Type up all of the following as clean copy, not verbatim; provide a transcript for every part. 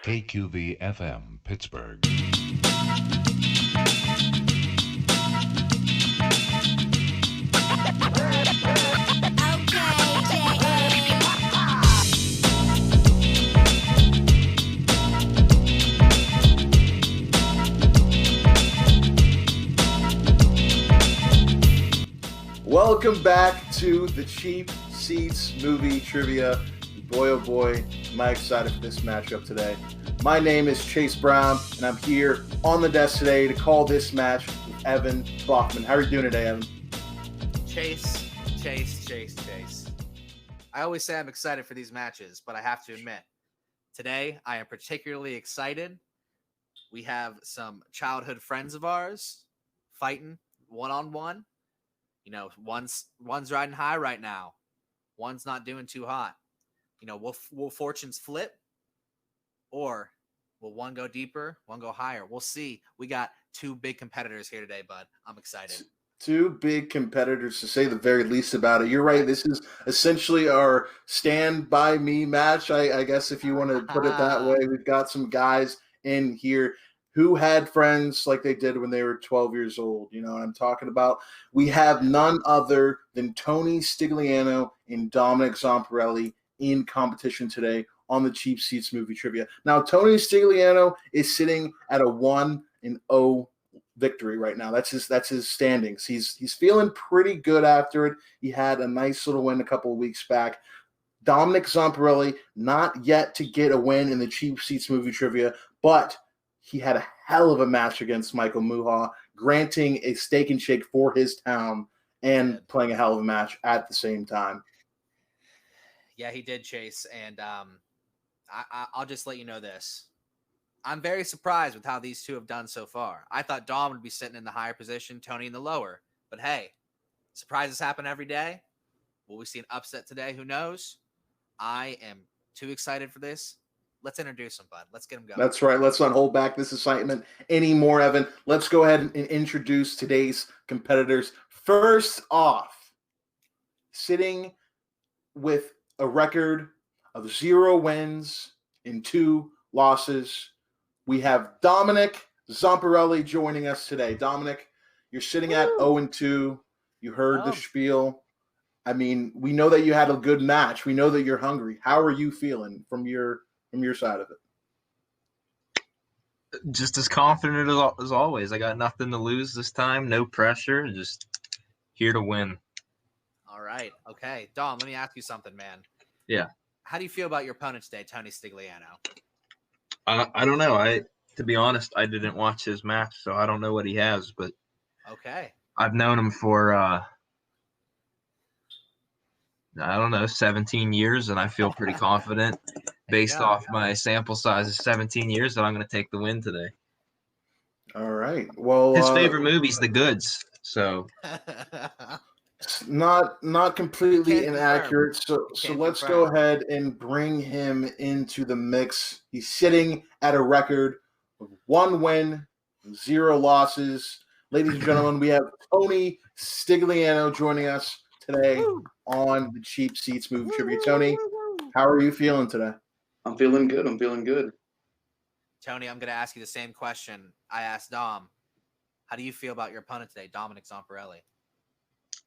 KQV-FM, Pittsburgh. Welcome back to the Cheap Seats Movie Trivia. Boy, oh boy, am I excited for this matchup today. My name is Chase Brown, and I'm here on the desk today to call this match with Evan Bachman. How are you doing today, Evan? Chase. I always say I'm excited for these matches, but I have to admit, today I am particularly excited. We have some childhood friends of ours fighting one-on-one. You know, one's riding high right now. One's not doing too hot. You know, will fortunes flip? Or will one go deeper, one go higher? We'll see. We got two big competitors here today, bud. I'm excited. Two big competitors, to say the very least about it. You're right. This is essentially our Stand By Me match, I guess, if you want to put it that way. We've got some guys in here who had friends like they did when they were 12 years old. You know what I'm talking about? We have none other than Tony Stigliano and Dominick Zomparelli in competition today on the Cheap Seats Movie Trivia. Now, Tony Stigliano is sitting at a 1-0 victory right now. That's his standings. He's feeling pretty good after it. He had a nice little win a couple of weeks back. Dominick Zomparelli, not yet to get a win in the Cheap Seats Movie Trivia, but he had a hell of a match against Michael Muha, granting a steak and shake for his town and playing a hell of a match at the same time. Yeah, he did, Chase. And I'll just let you know this. I'm very surprised with how these two have done so far. I thought Dom would be sitting in the higher position, Tony in the lower. But hey, surprises happen every day. Will we see an upset today? Who knows? I am too excited for this. Let's introduce him, bud. Let's get him going. That's right. Let's not hold back this excitement anymore, Evan. Let's go ahead and introduce today's competitors. First off, sitting with a record of 0 wins and 2 losses, we have Dominick Zomparelli joining us today. Dominick, you're sitting at 0-2. You heard the spiel. I mean, we know that you had a good match. We know that you're hungry. How are you feeling from your side of it? Just as confident as always. I got nothing to lose this time. No pressure. Just here to win. All right. Okay. Dom, let me ask you something, man. Yeah. How do you feel about your opponent today, Tony Stigliano? I don't know. To be honest, I didn't watch his match, so I don't know what he has. But okay, I've known him for I don't know, 17 years, and I feel pretty confident based off my sample size of 17 years that I'm going to take the win today. All right. Well, his favorite movie's The Goods, so not completely inaccurate. So let's go ahead and bring him into the mix. He's sitting at a record of 1 win, 0 losses. Ladies and gentlemen, we have Tony Stigliano joining us today on the Cheap Seats Movie Trivia. Tony, how are you feeling today? I'm feeling good. Tony, I'm going to ask you the same question I asked Dom. How do you feel about your opponent today, Dominick Zomparelli?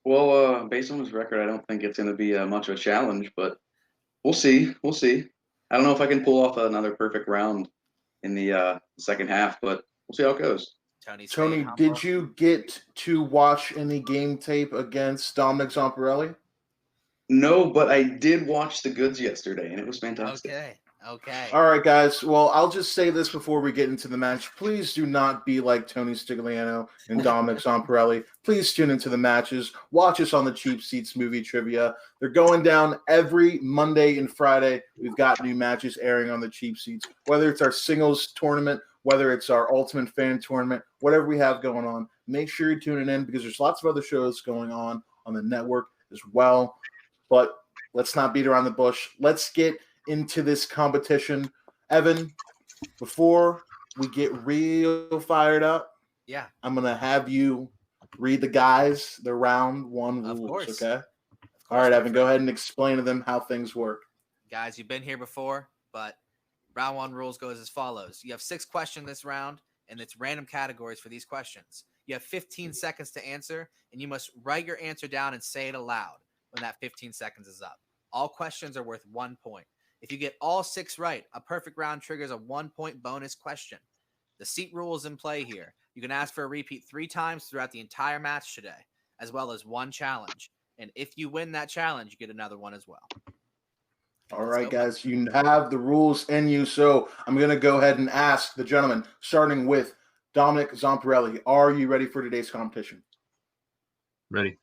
Well, based on his record, I don't think it's going to be much of a challenge, but we'll see. I don't know if I can pull off another perfect round in the second half, but we'll see how it goes. Tony, did you get to watch any game tape against Dominick Zomparelli? No, but I did watch The Goods yesterday, and it was fantastic. Okay. All right, guys. Well, I'll just say this before we get into the match. Please do not be like Tony Stigliano and Dominick Zomparelli. Please tune into the matches. Watch us on the Cheap Seats Movie Trivia. They're going down every Monday and Friday. We've got new matches airing on the Cheap Seats, whether it's our singles tournament, whether it's our Ultimate Fan tournament, whatever we have going on. Make sure you're tuning in because there's lots of other shows going on the network as well. But let's not beat around the bush. Let's get into this competition. Evan, before we get real fired up, I'm going to have you read the guys the round 1 rules, okay? All right, Evan, go ahead and explain to them how things work. Guys, you've been here before, but round one rules goes as follows. You have 6 questions this round, and it's random categories for these questions. You have 15 seconds to answer, and you must write your answer down and say it aloud when that 15 seconds is up. All questions are worth 1 point. If you get all 6 right, a perfect round triggers a 1-point bonus question. The seat rule is in play here. You can ask for a repeat 3 times throughout the entire match today, as well as 1 challenge. And if you win that challenge, you get another one as well. All right, guys, you have the rules in you. So I'm going to go ahead and ask the gentleman, starting with Dominick Zomparelli. Are you ready for today's competition? Ready.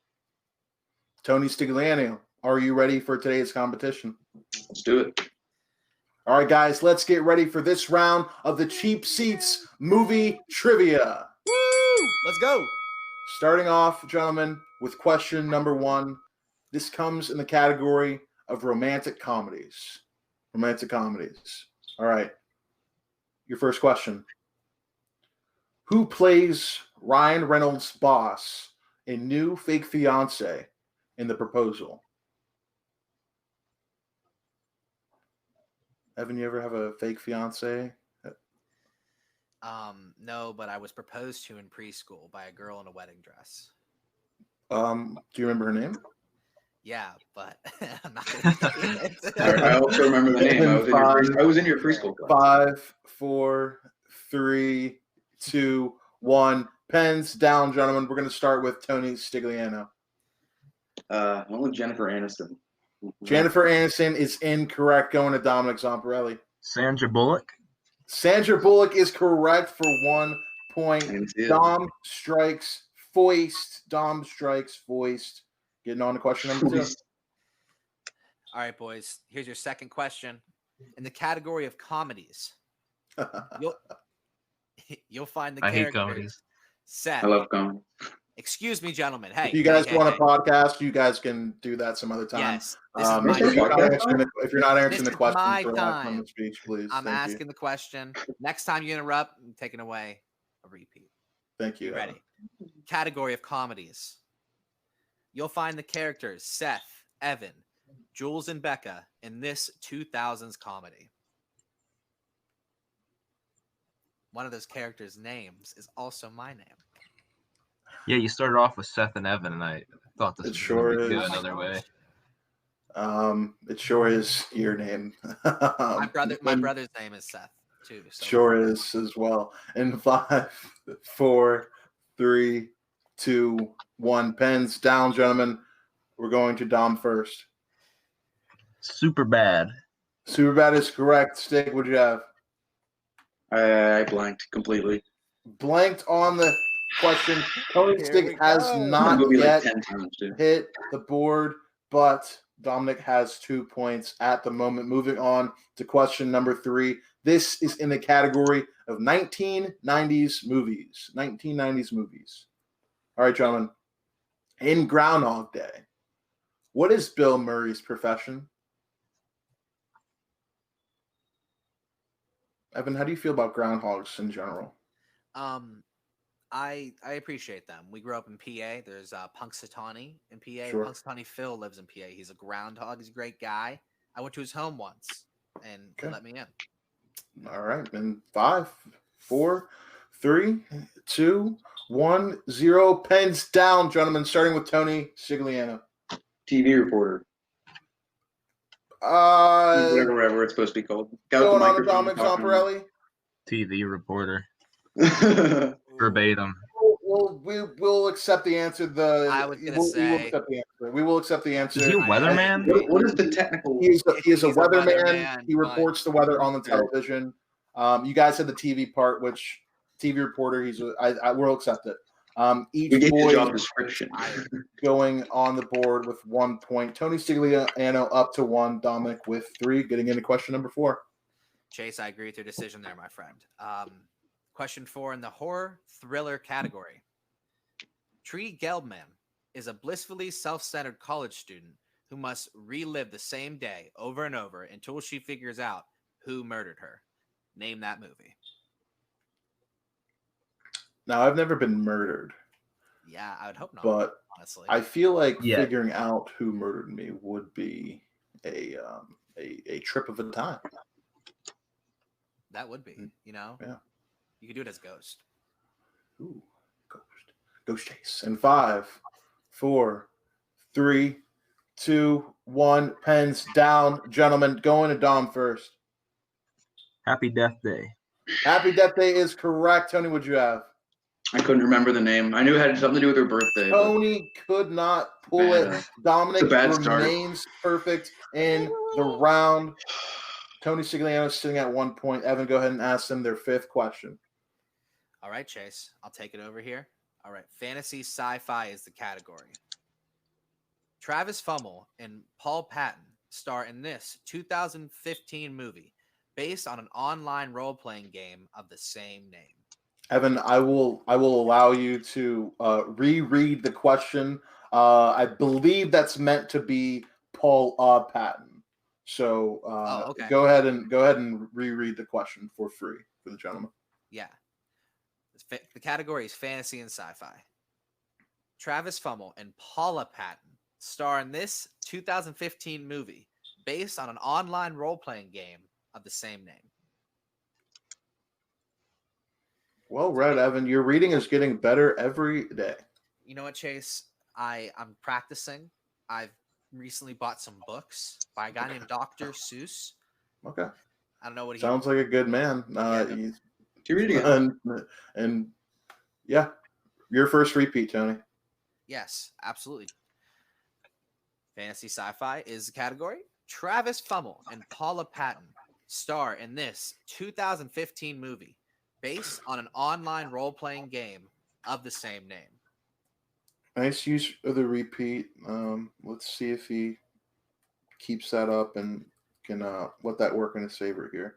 Tony Stigliano, are you ready for today's competition? Let's do it. All right, guys, let's get ready for this round of the Cheap Seats movie trivia. Woo! Let's go. Starting off, gentlemen, with question number 1. This comes in the category of romantic comedies. Romantic comedies. All right. Your first question. Who plays Ryan Reynolds' boss in New Fake Fiancé in The Proposal? Evan, you ever have a fake fiance? No, but I was proposed to in preschool by a girl in a wedding dress. Do you remember her name? Yeah, but I'm not going to say it. I also remember the name. I was in your preschool class. 5, 4, 3, 2, 1. Pens down, gentlemen. We're going to start with Tony Stigliano. I went with Jennifer Aniston. Jennifer Aniston is incorrect, going to Dominick Zomparelli. Sandra Bullock. Sandra Bullock is correct for 1 point. Dom strikes foist. Dom strikes foist. Getting on to question number 2. All right, boys. Here's your second question. In the category of comedies, you'll find the I hate characters. comedies. Seth. I love comedy. Excuse me, gentlemen. Hey, if you guys want hey. a podcast, you guys can do that some other time. Yes. If you're not answering the question for time. the speech, please. I'm asking the question. Next time you interrupt, I'm taking away a repeat. Thank you. Ready? Category of comedies. You'll find the characters Seth, Evan, Jules, and Becca in this 2000s comedy. One of those characters' names is also my name. Yeah, you started off with Seth and Evan, and I thought this was going to go another way. It sure is your name. My brother's name is Seth too. So. Sure is as well. In 5, 4, 3, 2, 1. Pens down, gentlemen. We're going to Dom first. Superbad. Superbad is correct. Stick, what'd you have? I blanked completely. Blanked on the question. Tony Stick has not yet hit the board, but Dominic has 2 points at the moment. Moving on to question number 3. This is in the category of 1990s movies. 1990s movies. All right, gentlemen. In Groundhog Day, what is Bill Murray's profession? Evan, how do you feel about groundhogs in general? I appreciate them. We grew up in PA. There's Punxsutawney in PA. Sure. Punxsutawney Phil lives in PA. He's a groundhog. He's a great guy. I went to his home once, and he let me in. All right. And 5, 4, 3, 2, 1, 0. Pens down, gentlemen, starting with Tony Stigliano. TV reporter. Whatever it's supposed to be called. Going on to Dominick Zomparelli. TV reporter. Verbatim. We'll accept the answer. I was going to say. We will accept the answer. Is he a weatherman? What is the technical? He is a weatherman. He reports the weather on the television. You guys said the TV part, which TV reporter. We'll accept it. Each boy job description. Going on the board with 1 point. Tony Stigliano up to 1. Dominic with 3. Getting into question number 4. Chase, I agree with your decision there, my friend. Question 4 in the horror thriller category. Tree Gelbman is a blissfully self-centered college student who must relive the same day over and over until she figures out who murdered her. Name that movie. Now, I've never been murdered. Yeah, I would hope not. But honestly, I feel like figuring out who murdered me would be a a trip of a time. That would be, Yeah. You could do it as Ghost. Ooh, Ghost Chase. And 5, 4, 3, 2, 1. Pens down, gentlemen. Going to Dom first. Happy Death Day. Happy Death Day is correct. Tony, what'd you have? I couldn't remember the name. I knew it had something to do with her birthday. But Tony could not pull Man, it. Dominic it's a bad start. remains perfect in the round. Tony Stigliano sitting at 1 point. Evan, go ahead and ask them their 5th question. All right, Chase, I'll take it over here. All right, fantasy sci-fi is the category. Travis Fimmel and Paul Patton star in this 2015 movie based on an online role-playing game of the same name. Evan, I will allow you to reread the question. I believe that's meant to be Paul Patton. So okay. go ahead and reread the question for free for the gentleman. Yeah. The category is fantasy and sci-fi. Travis Fimmel and Paula Patton star in this 2015 movie based on an online role-playing game of the same name. Well read, Evan. Your reading is getting better every day. You know what, Chase? I'm practicing. I've recently bought some books by a guy named Dr. Seuss. Okay. I don't know what he sounds like a good man. Do you read it again? And yeah, your first repeat, Tony. Yes, absolutely. Fantasy sci-fi is the category. Travis Fimmel and Paula Patton star in this 2015 movie based on an online role-playing game of the same name. Nice use of the repeat. Let's see if he keeps that up and can let that work in his favor here.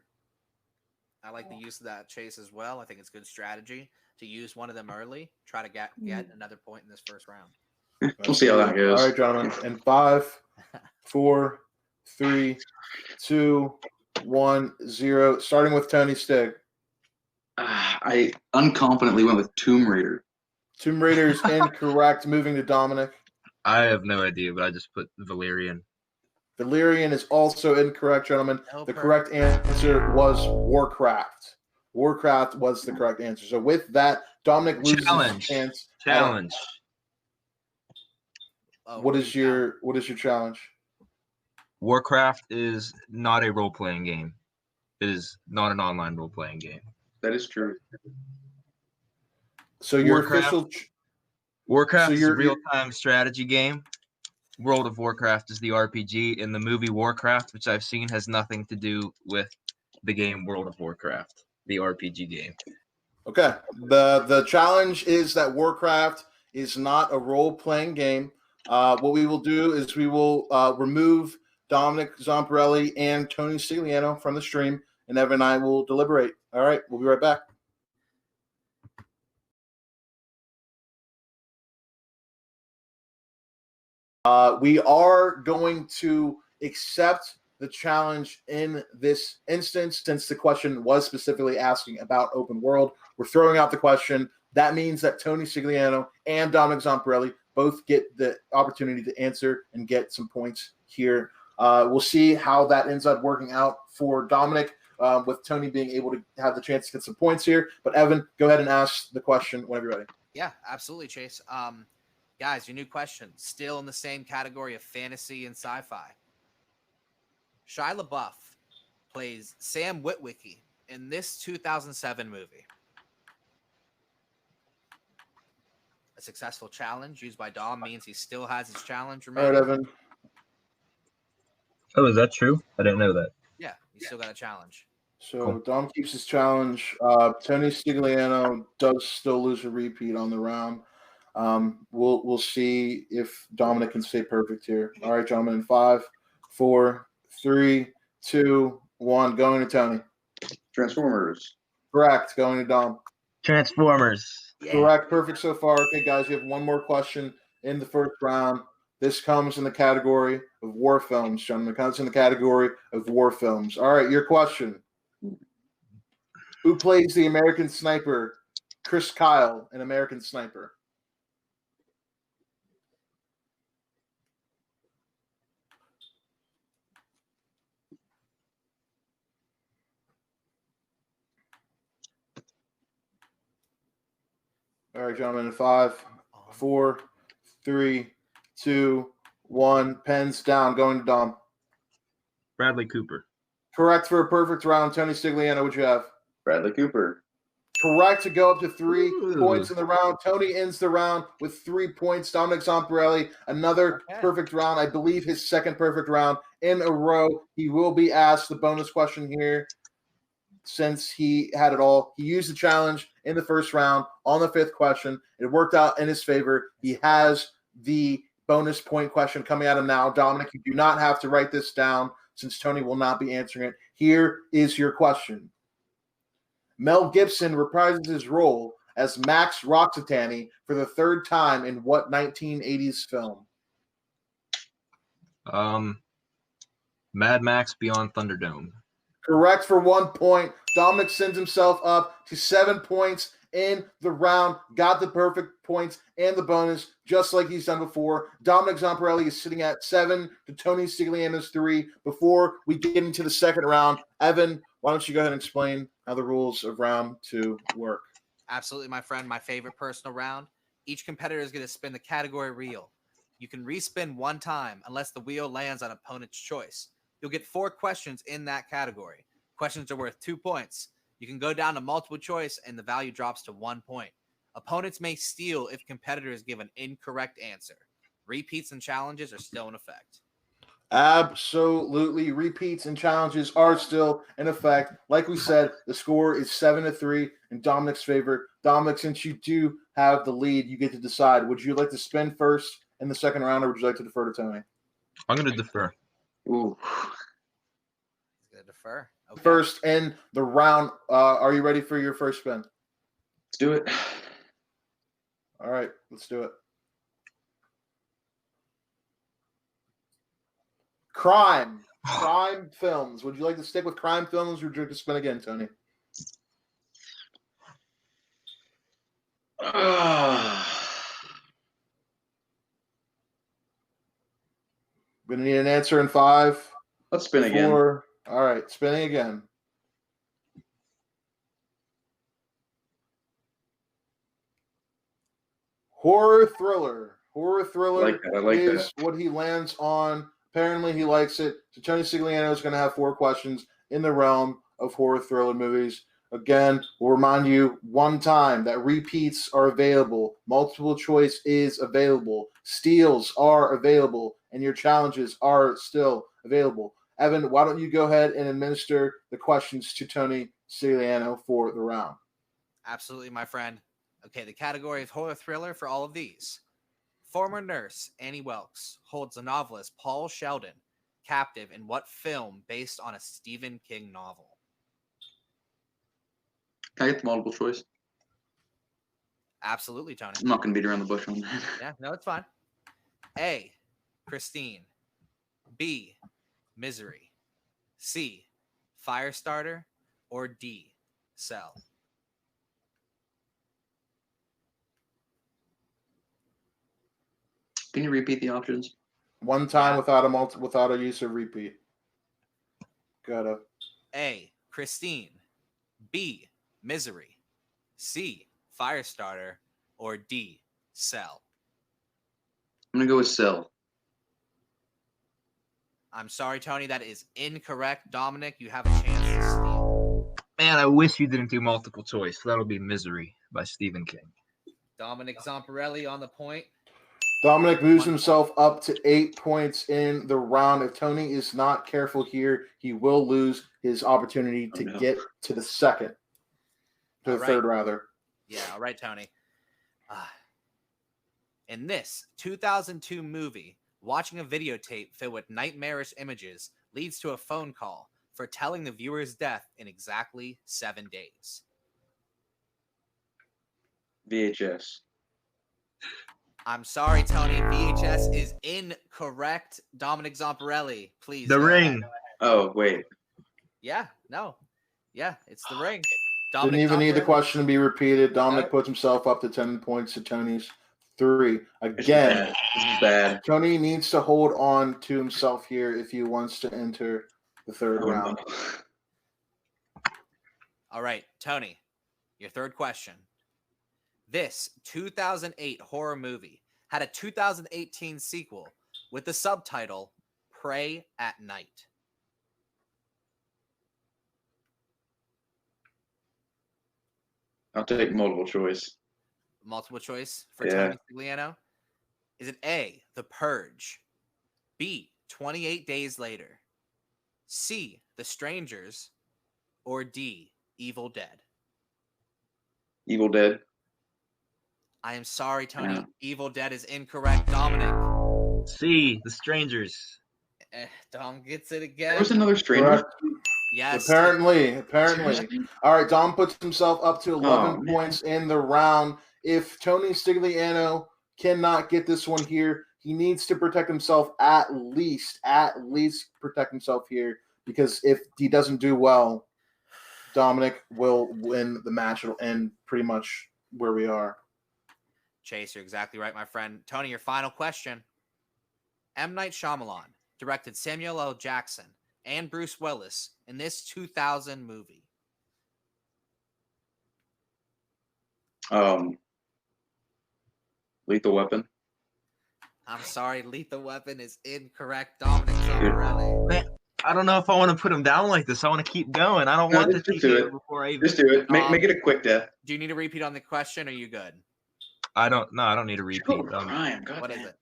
I like the use of that, Chase, as well. I think it's good strategy to use one of them early. Try to get another point in this first round. We'll see how that goes. All right, gentlemen. And 5, 4, 3, 2, 1, 0. Starting with Tony Stig. I unconfidently went with Tomb Raider. Tomb Raider is incorrect. Moving to Dominic. I have no idea, but I just put Valerian. Valerian is also incorrect, gentlemen. The correct answer was Warcraft. Warcraft was the correct answer. So with that, Dominic loses his chance. Challenge. What is your challenge? Warcraft is not a role-playing game. It is not an online role-playing game. That is true. So your Warcraft, official Warcraft is a real-time strategy game. World of Warcraft is the RPG, and the movie Warcraft, which I've seen, has nothing to do with the game World of Warcraft, the RPG game. Okay. The challenge is that Warcraft is not a role-playing game. What we will do is we will remove Dominick Zomparelli and Tony Stigliano from the stream, and Evan and I will deliberate. All right, we'll be right back. We are going to accept the challenge in this instance, since the question was specifically asking about open world. We're throwing out the question. That means that Tony Stigliano and Dominick Zomparelli both get the opportunity to answer and get some points here. We'll see how that ends up working out for Dominic, with Tony being able to have the chance to get some points here. But Evan, go ahead and ask the question whenever you're ready. Yeah, absolutely, Chase. Guys, your new question, still in the same category of fantasy and sci-fi. Shia LaBeouf plays Sam Witwicky in this 2007 movie. A successful challenge used by Dom means he still has his challenge remaining. All right, Evan. Oh, is that true? I didn't know that. Yeah, you still got a challenge. So Cool. Dom keeps his challenge. Tony Stigliano does still lose a repeat on the round. We'll see if Dominic can stay perfect here. All right, gentlemen. In 5, 4, 3, 2, 1. Going to Tony. Transformers. Correct. Going to Dom. Transformers. Yeah. Correct. Perfect so far. Okay, guys, you have one more question in the first round. This comes in the category of war films, gentlemen. It comes in the category of war films. All right, your question. Who plays the American Sniper, Chris Kyle, in American Sniper? All right, gentlemen. In 5, 4, 3, 2, 1. Pens down. Going to Dom. Bradley Cooper. Correct for a perfect round. Tony Stigliano, what'd you have? Bradley Cooper. Correct to go up to 3 Ooh. points in the round. Tony ends the round with 3 points. Dominick Zomparelli, another perfect round. I believe his second perfect round in a row. He will be asked the bonus question here since he had it all. He used the challenge in the first round on the 5th question. It worked out in his favor. He has the bonus point question coming at him now. Dominic, you do not have to write this down since Tony will not be answering it. Here is your question. Mel Gibson reprises his role as Max Roxatani for the 3rd time in what 1980s film? Mad Max Beyond Thunderdome. Correct for 1 point. Dominic sends himself up to 7 points in the round. Got the perfect points and the bonus, just like he's done before. Dominick Zomparelli is sitting at 7 to Tony Stigliano's 3. Before we get into the second round, Evan, why don't you go ahead and explain how the rules of round 2 work? Absolutely, my friend. My favorite personal round. Each competitor is going to spin the category wheel. You can respin 1 time unless the wheel lands on opponent's choice. You'll get 4 questions in that category. Questions are worth 2 points. You can go down to multiple choice and the value drops to 1 point. Opponents may steal if competitors give an incorrect answer. Repeats and challenges are still in effect. Absolutely. Repeats and challenges are still in effect. Like we said, the score is 7-3 in Dominic's favor. Dominic, since you do have the lead, you get to decide. Would you like to spin first in the second round, or would you like to defer to Tony? I'm going to defer. Ooh. He's going to defer. Okay. First in the round. Are you ready for your first spin? Let's do it. All right, let's do it. Crime films. Would you like to stick with crime films, or would you like to spin again, Tony? We're gonna need an answer in 5. Let's spin 4. again. All right, spinning again. Horror thriller. Horror thriller I like is that. what he lands on. Apparently, he likes it. So Tony Stigliano is going to have 4 questions in the realm of horror thriller movies. Again, we'll remind you 1 time that repeats are available. Multiple choice is available. Steals are available. And your challenges are still available. Evan, why don't you go ahead and administer the questions to Tony Stigliano for the round? Absolutely, my friend. Okay, the category is horror thriller for all of these. Former nurse Annie Wilkes holds the novelist Paul Sheldon captive in what film based on a Stephen King novel? Can I get the multiple choice? Absolutely, Tony. I'm not going to beat around the bush on that. Yeah, no, it's fine. A, Christine. B, Misery. C, Firestarter. Or D, Cell. Can you repeat the options? 1 time without a use of repeat. Gotta. A, Christine. B, Misery. C, Firestarter. Or D, Cell. I'm going to go with Cell. I'm sorry, Tony. That is incorrect. Dominic, you have a chance to steal. Man, I wish you didn't do multiple choice. That'll be Misery by Stephen King. Dominick Zomparelli on the point. Dominic moves himself up to 8 points in the round. If Tony is not careful here, he will lose his opportunity to get to the second. To the third, rather. Yeah, all right, Tony. In this 2002 movie, watching a videotape filled with nightmarish images leads to a phone call foretelling the viewer's death in exactly 7 days. VHS. I'm sorry, Tony. VHS is incorrect. Dominick Zomparelli, please. The Ring. Oh, wait. Yeah, no. Yeah, it's The Ring. Didn't even need the question to be repeated. Dominic puts himself up to 10 points to Tony's 3. Again, this is bad. Tony needs to hold on to himself here if he wants to enter the third round. All right, Tony, your third question. This 2008 horror movie had a 2018 sequel with the subtitle Pray at Night. I'll take multiple choice. Multiple choice for Yeah. Tony Stigliano. Is it A, The Purge, B, 28 Days Later, C, The Strangers, or D, Evil Dead? Evil Dead. I am sorry, Tony. Yeah. Evil Dead is incorrect. Dominic. C, The Strangers. Dom gets it There again. was another stranger. Correct. Yes. Apparently. Seriously? All right, Dom puts himself up to 11 man. points in the round. If Tony Stigliano cannot get this one here, he needs to protect himself at least protect himself here, because if he doesn't do well, Dominic will win the match. It'll end pretty much where we are. Chase, you're exactly right, my friend. Tony, your final question. M. Night Shyamalan directed Samuel L. Jackson and Bruce Willis in this 2000 movie. Lethal Weapon. I'm sorry, Lethal Weapon is incorrect. Dominick Zomparelli. Man, I don't know if I want to put him down like this. I want to keep going. I don't No, want the just do TKO it. before I even. Just do it. Make it a quick death. Do you need a repeat on the question, or are you good? I don't need a repeat. Crime. God What damn. is it?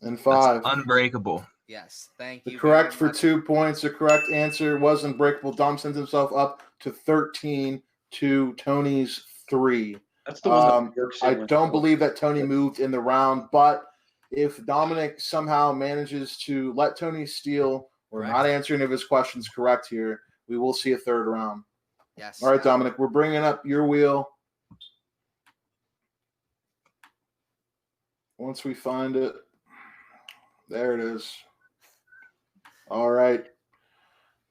And That's 5. Unbreakable. Yes, thank The you. correct very for much. 2 points. The correct answer was Unbreakable. Dom sends himself up to 13 to Tony's 3. That's the one that works I in with- don't believe that Tony moved in the round, but if Dominic somehow manages to let Tony steal or Correct. not answer any of his questions correct here, we will see a third round. Yes. All right, Dominic, we're bringing up your wheel. Once we find it, there it is. All right.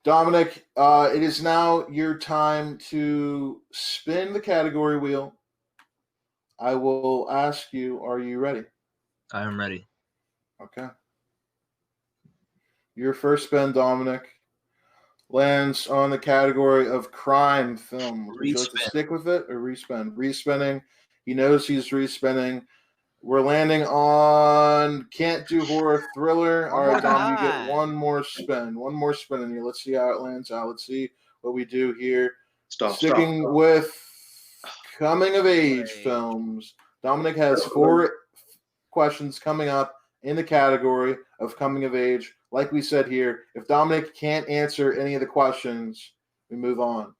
Dominic, it is now your time to spin the category wheel. I will ask you, are you ready? I am ready. Okay. Your first spin, Dominic, lands on the category of crime film. Would you like to Respin. stick with it or respin? Respinning. He knows he's respinning. We're landing on Can't Do Horror Thriller. All right, Dom, you get one more spin. One more spin in here. Let's see how it lands out. Let's see what we do here. Sticking with coming of age films. Dominic has 4 questions coming up in the category of coming of age. Like we said here, if Dominic can't answer any of the questions, we move on.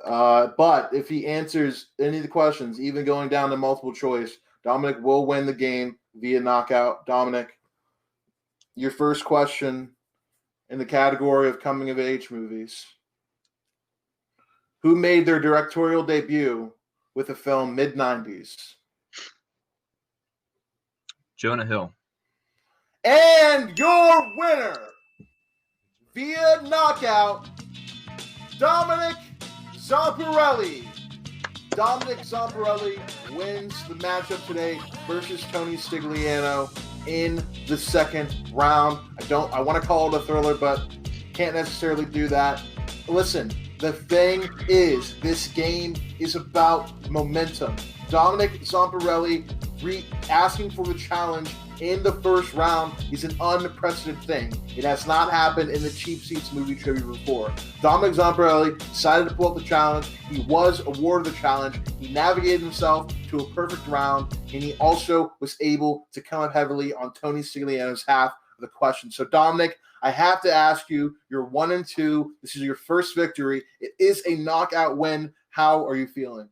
But if he answers any of the questions, even going down to multiple choice, Dominic will win the game via knockout. Dominic, your first question in the category of coming of age movies. Who made their directorial debut with the film mid-90s? Jonah Hill. And your winner via knockout, Dominick Zomparelli. Dominick Zomparelli wins the matchup today versus Tony Stigliano in the second round. I want to call it a thriller, but can't necessarily do that. Listen, the thing is, this game is about momentum. Dominick Zomparelli asking for the challenge in the first round is an unprecedented thing. It has not happened in the Cheap Seats movie trivia before. Dominick Zomparelli decided to pull up the challenge. He was awarded the challenge. He navigated himself to a perfect round, and he also was able to come up heavily on Tony Stigliano's half of the question. So, Dominic, I have to ask you, you're 1-2. This is your first victory. It is a knockout win. How are you feeling?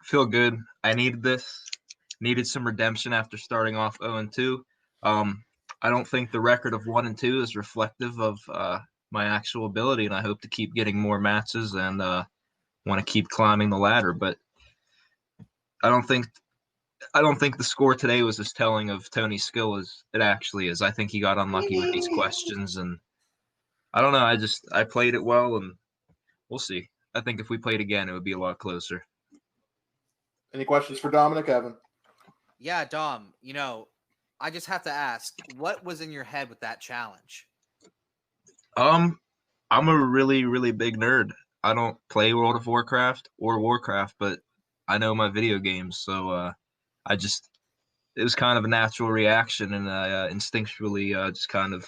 I feel good. I needed this. Needed some redemption after starting off 0-2. I don't think the record of 1-2 is reflective of my actual ability, and I hope to keep getting more matches and want to keep climbing the ladder. But I don't think the score today was as telling of Tony's skill as it actually is. I think he got unlucky with these questions, and I don't know. I played it well, and we'll see. I think if we played again, it would be a lot closer. Any questions for Dominic, Evan? Yeah, Dom, I just have to ask, what was in your head with that challenge? I'm a really, really big nerd. I don't play World of Warcraft or Warcraft, but I know my video games, so it was kind of a natural reaction, and I instinctually just kind of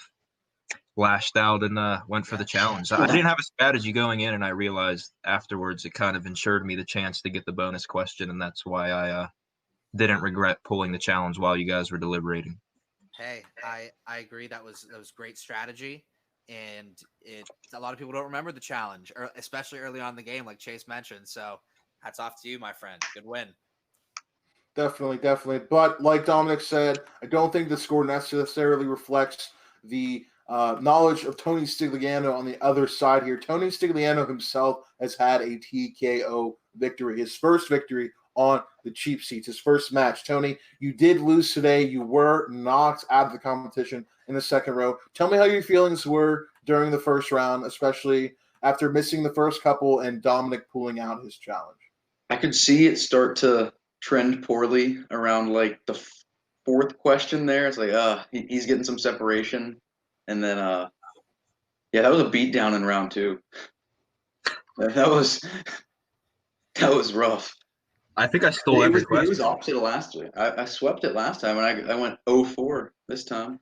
lashed out and went for the challenge. I didn't have a strategy going in, and I realized afterwards it kind of ensured me the chance to get the bonus question, and that's why I didn't regret pulling the challenge while you guys were deliberating. Hey, I agree. That was great strategy, and a lot of people don't remember the challenge, especially early on in the game, like Chase mentioned. So, hats off to you, my friend. Good win. Definitely. But like Dominic said, I don't think the score necessarily reflects the knowledge of Tony Stigliano on the other side here. Tony Stigliano himself has had a TKO victory, his first victory on the cheap seats, his first match. Tony, you did lose today. You were knocked out of the competition in the second row. Tell me how your feelings were during the first round, especially after missing the first couple and Dominic pulling out his challenge. I could see it start to trend poorly around like the fourth question there. It's like, he's getting some separation. And then, yeah, that was a beatdown in round 2. That was rough. I think I stole every question. It was opposite of last week. I swept it last time, and I went 0-4 this time.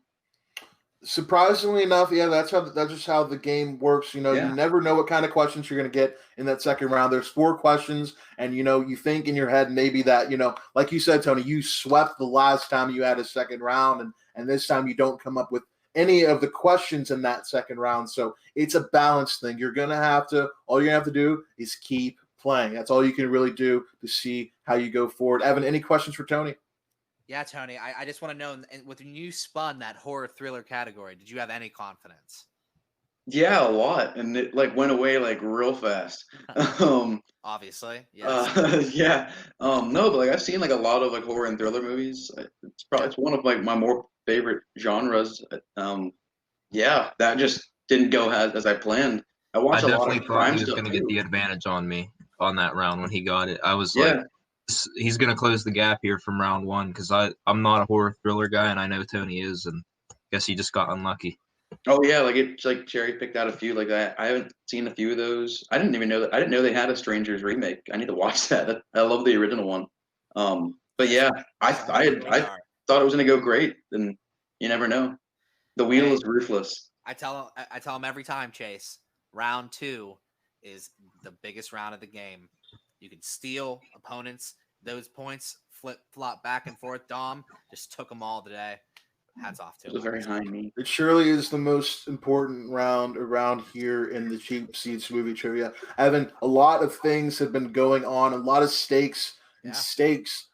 Surprisingly enough, yeah, that's just how the game works. You never know what kind of questions you're going to get in that second round. There's 4 questions, and you think in your head maybe that like you said, Tony, you swept the last time you had a second round, and this time you don't come up with any of the questions in that second round. So it's a balance thing. All you're gonna have to do is keep playing. That's all you can really do to see how you go forward. Evan, any questions for Tony? Yeah, Tony, I just want to know, when you spun that horror thriller category, did you have any confidence? Yeah, a lot, and it went away real fast. Obviously, yes. Yeah. No, but I've seen a lot of horror and thriller movies. It's one of my more favorite genres. Yeah, that just didn't go as I planned. I watched a lot of crime stuff. I definitely thought he was going to get the advantage on me on that round when he got it. I was like, he's going to close the gap here from round 1 because I'm not a horror thriller guy, and I know Tony is, and I guess he just got unlucky. Oh yeah, it's cherry picked out a few. I haven't seen a few of those. I didn't even know that. I didn't know they had a Strangers remake. I need to watch that. I love the original one. But yeah, I thought it was going to go great, and you never know. The wheel is ruthless. I tell him every time, Chase. Round 2 is the biggest round of the game. You can steal opponents. Those points flop back and forth. Dom just took them all today. Hats off to him. It was very high knee. It surely is the most important round around here in the Cheap Seats movie trivia. Evan, a lot of things have been going on. A lot of stakes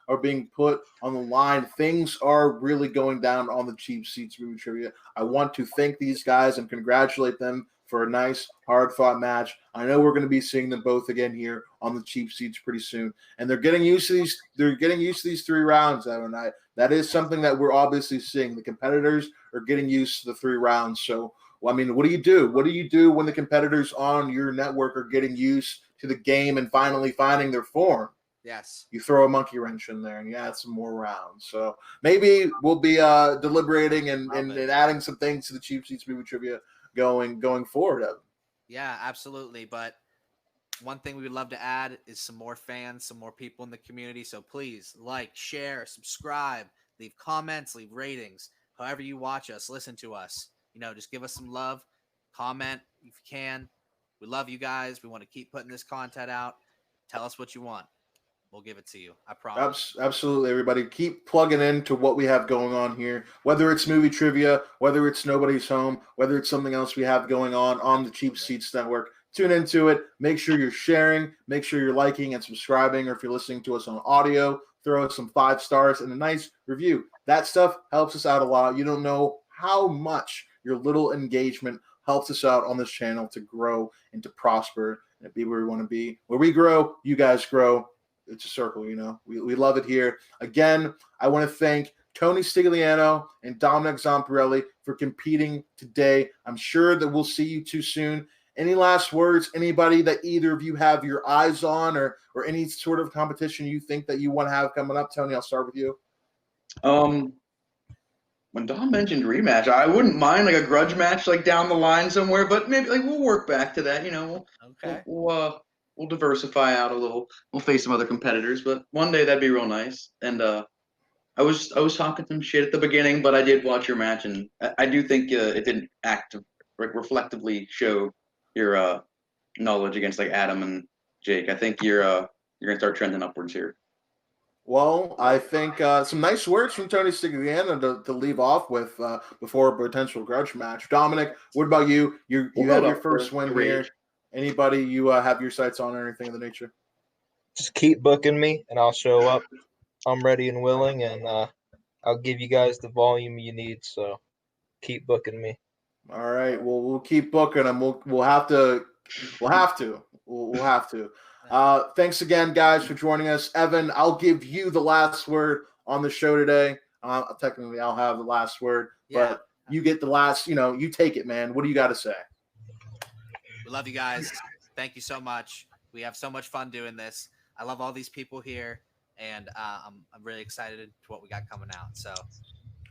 are being put on the line. Things are really going down on the Cheap Seats movie trivia. I want to thank these guys and congratulate them for a nice, hard-fought match. I know we're going to be seeing them both again here on the Cheap Seats pretty soon, and they're getting used to these. They're getting used to these 3 rounds, Evan. That is something that we're obviously seeing. The competitors are getting used to the 3 rounds. So, what do you do? What do you do when the competitors on your network are getting used to the game and finally finding their form? Yes. You throw a monkey wrench in there and you add some more rounds. So maybe we'll be deliberating and adding some things to the Cheap Seats movie trivia going forward. Evan. Yeah, absolutely. But one thing we would love to add is some more fans, some more people in the community. So please share, subscribe, leave comments, leave ratings. However you watch us, listen to us. Just give us some love. Comment if you can. We love you guys. We want to keep putting this content out. Tell us what you want. We'll give it to you. I promise. Absolutely, everybody. Keep plugging into what we have going on here, whether it's movie trivia, whether it's Nobody's Home, whether it's something else we have going on the Cheap Seats Network. Tune into it. Make sure you're sharing. Make sure you're liking and subscribing. Or if you're listening to us on audio, throw us some 5 stars and a nice review. That stuff helps us out a lot. You don't know how much your little engagement helps us out on this channel to grow and to prosper and be where we want to be. Where we grow, you guys grow. It's a circle, We love it here. Again, I want to thank Tony Stigliano and Dominick Zomparelli for competing today. I'm sure that we'll see you too soon. Any last words? Anybody that either of you have your eyes on or any sort of competition you think that you want to have coming up? Tony, I'll start with you. When Dom mentioned rematch, I wouldn't mind a grudge match down the line somewhere, but maybe we'll work back to that. Okay. We'll we'll diversify out a little. We'll face some other competitors, but one day that'd be real nice. And I was talking some shit at the beginning, but I did watch your match, and I do think it didn't reflectively show your knowledge against like Adam and Jake. I think you're gonna start trending upwards here. Well, I think some nice words from Tony Stigliano to leave off with before a potential grudge match. Dominic, what about you? You have your first win here. Anybody you have your sights on or anything of the nature? Just keep booking me, and I'll show up. I'm ready and willing, and I'll give you guys the volume you need. So keep booking me. All right. Well, we'll keep booking them. We'll have to. Thanks again, guys, for joining us. Evan, I'll give you the last word on the show today. Technically, I'll have the last word, but you get the last. You take it, man. What do you got to say? We love you guys. Thank you so much. We have so much fun doing this. I love all these people here, and I'm really excited to what we got coming out. So,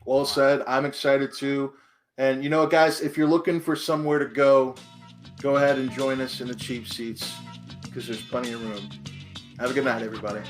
well said. I'm excited too. And you know what, guys? If you're looking for somewhere to go ahead and join us in the cheap seats because there's plenty of room. Have a good night, everybody.